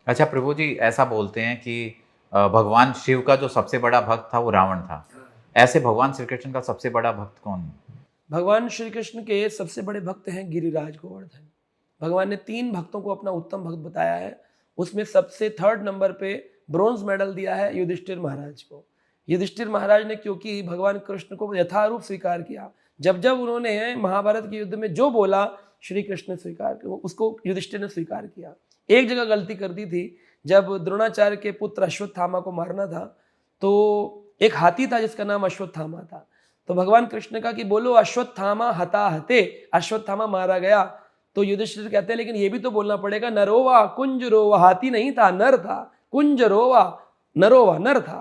अच्छा प्रभु जी, ऐसा बोलते हैं कि भगवान शिव का जो सबसे बड़ा भक्त था वो रावण था। ऐसे भगवान श्री कृष्ण का सबसे बड़ा भक्त कौन है? भगवान श्री कृष्ण के सबसे बड़े भक्त हैं गिरिराज गोवर्धन। भगवान ने 3 भक्तों को अपना उत्तम भक्त बताया है। उसमें सबसे 3rd नंबर पे ब्रोंज मेडल दिया है युधिष्ठिर महाराज को। युधिष्ठिर महाराज ने क्योंकि भगवान कृष्ण को यथारूप स्वीकार किया। जब जब उन्होंने महाभारत के युद्ध में जो बोला, श्री कृष्ण ने स्वीकार किया, उसको युधिष्ठिर ने स्वीकार किया। एक जगह गलती कर दी थी, जब द्रोणाचार्य के पुत्र अश्वत्थामा को मारना था, तो एक हाथी था जिसका नाम अश्वत्थामा था। तो भगवान कृष्ण ने कहा कि बोलो अश्वत्थामा हता हते, अश्वत्थामा मारा गया। तो युधिष्ठिर कहते हैं लेकिन ये भी तो बोलना पड़ेगा, नरोवा कुंजरोवा, हाथी नहीं था नर था, कुंजरोवा नरोवा नर था।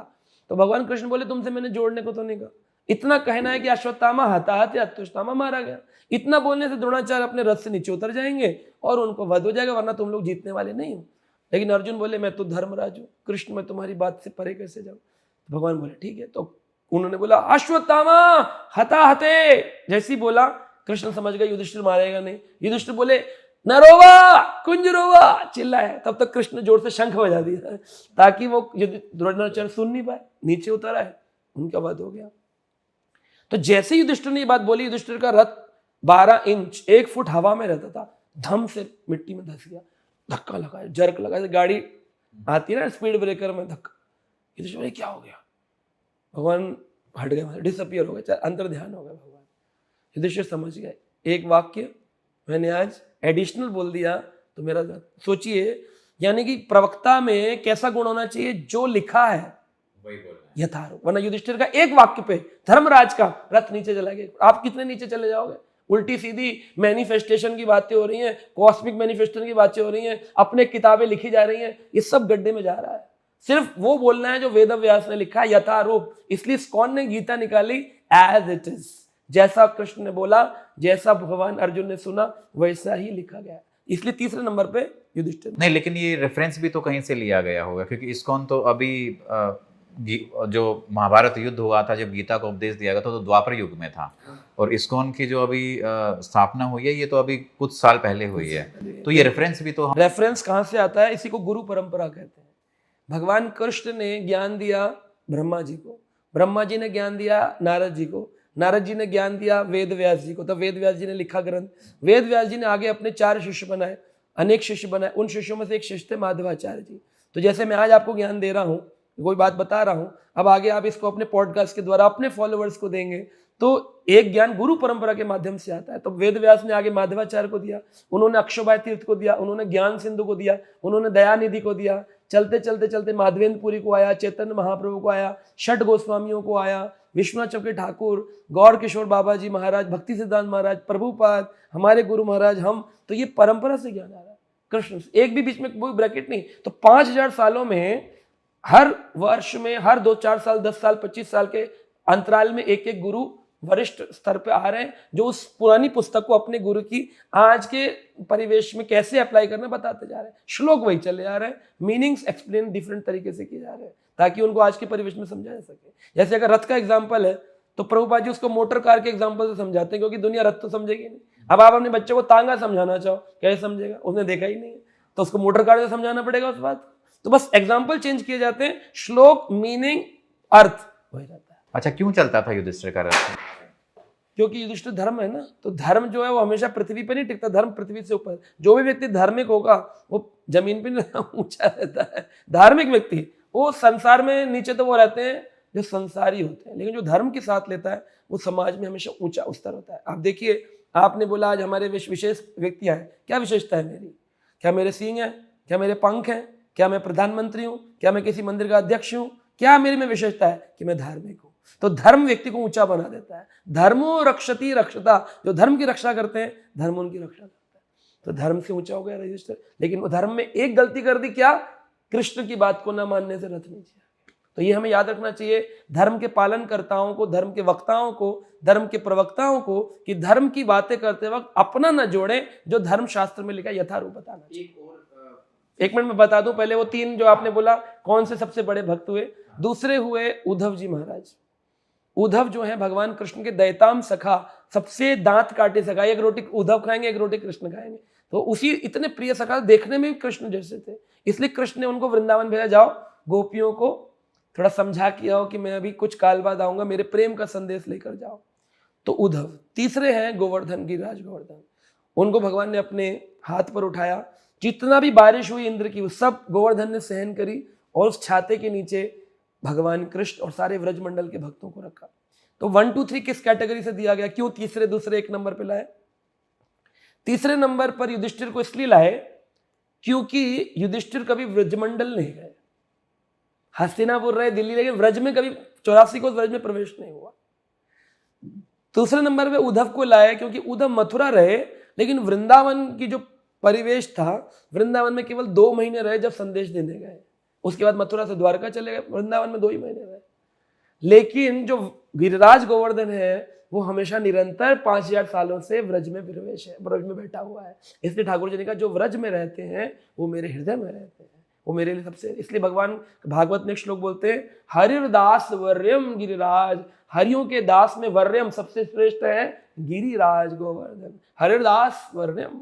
तो भगवान कृष्ण बोले तुमसे मैंने जोड़ने को तो नहीं कहा, इतना कहना है कि अश्वत्थामा हता हते, अश्वत्थामा मारा गया। इतना बोलने से द्रोणाचार्य अपने रथ से नीचे उतर जाएंगे और उनको वध हो जाएगा, वरना तुम लोग जीतने वाले नहीं हो। लेकिन अर्जुन बोले मैं तो धर्मराज हूँ, कृष्ण मैं तुम्हारी बात से परे कैसे जाऊँ। तो भगवान बोले ठीक है। तो उन्होंने बोला अश्वत्थामा हता हते, जैसे ही बोला कृष्ण समझ गए युधिष्ठिर मारेगा नहीं। युधिष्ठिर बोले नरोवा कुंजरोवा, चिल्लाए। तब तक कृष्ण जोर से शंख बजा दिया ताकि वो द्रोणाचार्य सुन नहीं पाए, नीचे उतर आए, उनका वध हो गया। तो जैसे युधिष्ठिर ने ये बात बोली, युधिष्ठिर का रथ 12 इंच 1 फुट हवा में रहता था, धम से मिट्टी में धस गया। धक्का लगा, जर्क लगा, गाड़ी आती है ना स्पीड ब्रेकर में धक्का। युधिष्ठिर बोले क्या हो गया, भगवान हट गए, डिसअपियर हो गए, अंतर ध्यान हो गया भगवान। युधिष्ठिर समझ गए, एक वाक्य मैंने आज एडिशनल बोल दिया तो मेरा सोचिए, यानी कि प्रवक्ता में कैसा गुण होना चाहिए, जो लिखा है वही बोल रहे हैं। यथारूप। वरना युधिष्ठिर का एक वाक्य पे धर्मराज का रथ नीचे चला गया। आप कितने नीचे चले जाओगे, उल्टी सीधी मैनिफेस्टेशन की बातें हो रही हैं, कॉस्मिक मैनिफेस्टेशन की बातें हो रही हैं, अपने किताबें लिखी जा रही हैं, ये सब गड्ढे में जा रहा है। सिर्फ वो बोलना है जो वेद व्यास ने लिखा है, यथारूप। इसलिए इस्कॉन ने गीता निकाली एज इट इज, जैसा कृष्ण ने बोला, जैसा भगवान अर्जुन ने सुना, वैसा ही लिखा गया। इसलिए तीसरे नंबर पे युधिष्ठिर। नहीं, लेकिन ये रेफरेंस भी तो कहीं से लिया गया होगा, क्योंकि इस्कॉन तो अभी जो महाभारत युद्ध हुआ था, जब गीता को उपदेश दिया गया था तो द्वापर युग में था, और इस्कॉन की जो अभी स्थापना हुई है ये तो अभी कुछ साल पहले हुई है। तो ये रेफरेंस भी तो रेफरेंस कहां से आता है, इसी को गुरु परंपरा कहते हैं। भगवान कृष्ण ने ज्ञान दिया ब्रह्मा जी को, ब्रह्मा जी ने ज्ञान दिया नारद जी को, नारद जी ने ज्ञान दिया वेद व्यास जी को, तब वेद व्यास जी ने लिखा ग्रंथ। वेद व्यास जी ने आगे अपने 4 शिष्य बनाए, अनेक शिष्य बनाए। उन शिष्यों में से एक शिष्य थे माधवाचार्य जी। तो जैसे मैं आज आपको ज्ञान दे रहा हूँ, कोई बात बता रहा हूँ, अब आगे आप इसको अपने पॉडकास्ट के द्वारा अपने फॉलोअर्स को देंगे, तो एक ज्ञान गुरु परंपरा के माध्यम से आता है। तो वेद व्यास ने आगे माधवाचार्य को दिया, उन्होंने अक्षोभ्याय तीर्थ को दिया, उन्होंने ज्ञान सिंधु को दिया, उन्होंने दयानिधि को दिया। चलते चलते चलते माधवेंद्रपुरी को आया, चैतन्य महाप्रभु को आया, षट गोस्वामियों को आया, विश्वनाथ चौके ठाकुर, गौर किशोर बाबा जी महाराज, भक्ति सिद्धांत महाराज, प्रभुपाद, हमारे गुरु महाराज, हम। तो ये परंपरा से ज्ञान आ रहा है कृष्ण से, एक भी बीच में कोई ब्रैकेट नहीं। तो 5000 सालों में हर वर्ष में, हर 2-4 साल, 10 साल, 25 साल के अंतराल में एक एक गुरु वरिष्ठ स्तर पे आ रहे हैं, जो उस पुरानी पुस्तक को अपने गुरु की आज के परिवेश में कैसे अप्लाई करना बताते जा रहे हैं। श्लोक वही चले जा रहे हैं, मीनिंग्स एक्सप्लेन डिफरेंट तरीके से किए जा रहे हैं, ताकि उनको आज के परिवेश में समझाया सके। जैसे अगर रथ का एग्जाम्पल है तो प्रभुपाद जी उसको मोटर कार के एग्जाम्पल से समझाते हैं, क्योंकि दुनिया रथ तो समझेगी नहीं। अब आप अपने बच्चे को तांगा समझाना चाहो, कैसे समझेगा, उसने देखा ही नहीं है, तो उसको मोटर कार से समझाना पड़ेगा उस बात। तो बस एग्जाम्पल चेंज किए जाते हैं, श्लोक, मीनिंग, अर्थ हो जाता है। अच्छा, क्यों चलता था युधिष्ठिर का रथ? क्योंकि युधिष्ठिर धर्म है ना, तो धर्म जो है वो हमेशा पृथ्वी पर नहीं टिकता, धर्म पृथ्वी से ऊपर। जो भी व्यक्ति धार्मिक होगा वो जमीन पर ऊंचा रहता है। धार्मिक व्यक्ति वो संसार में नीचे तो वो रहते हैं जो संसारी होते हैं, लेकिन जो धर्म के साथ लेता है वो समाज में हमेशा ऊंचा स्तर होता है। आप देखिए, आपने बोला आज हमारे विशेष व्यक्तियां हैं, क्या विशेषता है मेरी? क्या मेरे सींग है? क्या मेरे पंख हैं? क्या मैं प्रधानमंत्री हूं? क्या मैं किसी मंदिर का अध्यक्ष हूं? क्या मेरी में विशेषता है? कि मैं धार्मिक हूं। तो धर्म व्यक्ति को ऊंचा बना देता है। धर्मो रक्षति रक्षता, जो धर्म की रक्षा करते हैं धर्म उनकी रक्षा करता है। तो धर्म से ऊंचा हो गया रजिस्टर। लेकिन वो धर्म में एक गलती कर दी, क्या? कृष्ण की बात को न मानने से रथ नीचे। तो ये हमें याद रखना चाहिए, धर्म के पालनकर्ताओं को, धर्म के वक्ताओं को, धर्म के प्रवक्ताओं को, कि धर्म की बातें करते वक्त अपना न जोड़े, जो धर्म शास्त्र में लिखा यथारूप बताना चाहिए। एक मिनट में बता दूं, पहले वो 3 जो आपने बोला कौन से सबसे बड़े भक्त हुए। दूसरे हुए उद्धव जी महाराज। उद्धव जो है भगवान कृष्ण के दैताम सखा, सबसे दांत काटे सखा। एक रोटी उद्धव खाएंगे, एक रोटी कृष्ण खाएंगे। तो उसी इतने प्रिय सखा, देखने में भी कृष्ण जैसे थे, इसलिए कृष्ण ने उनको वृंदावन भेजा, जाओ गोपियों को थोड़ा समझा के आओ कि मैं अभी कुछ काल बाद आऊंगा, मेरे प्रेम का संदेश लेकर जाओ। तो उद्धव तीसरे हैं गोवर्धन, गिरिराज गोवर्धन। उनको भगवान ने अपने हाथ पर उठाया, जितना भी बारिश हुई इंद्र की वो सब गोवर्धन ने सहन करी, और उस छाते के नीचे भगवान कृष्ण और सारे व्रजमंडल के भक्तों को रखा। तो 1 2 3 किस कैटेगरी से दिया गया, क्यों तीसरे दूसरे एक नंबर पे लाए? तीसरे नंबर पर युधिष्ठिर को इसलिए लाए क्योंकि युधिष्ठिर कभी व्रजमंडल नहीं गए, हस्तिनापुर रहे, दिल्ली, लेकिन व्रज में कभी 84 को व्रज में प्रवेश नहीं हुआ। दूसरे नंबर पे उद्धव को लाए क्योंकि उद्धव मथुरा रहे, लेकिन वृंदावन की जो परिवेश था, वृंदावन में केवल 2 महीने रहे जब संदेश देने गए, उसके बाद मथुरा से द्वारका चले गए, वृंदावन में 2 ही महीने रहे। लेकिन जो गिरिराज गोवर्धन है वो हमेशा निरंतर 5000 सालों से व्रज में प्रवेश है, व्रज में बैठा हुआ है। इसलिए ठाकुर जी ने कहा जो व्रज में रहते हैं वो मेरे हृदय में रहते हैं, वो मेरे लिए सबसे, इसलिए भगवान भागवत में एक श्लोक बोलते हैं, हरिर्दास वर्यम गिरिराज, हरियों के दास में वर्यम सबसे श्रेष्ठ है गिरिराज गोवर्धन, हरिर्दास वर्यम।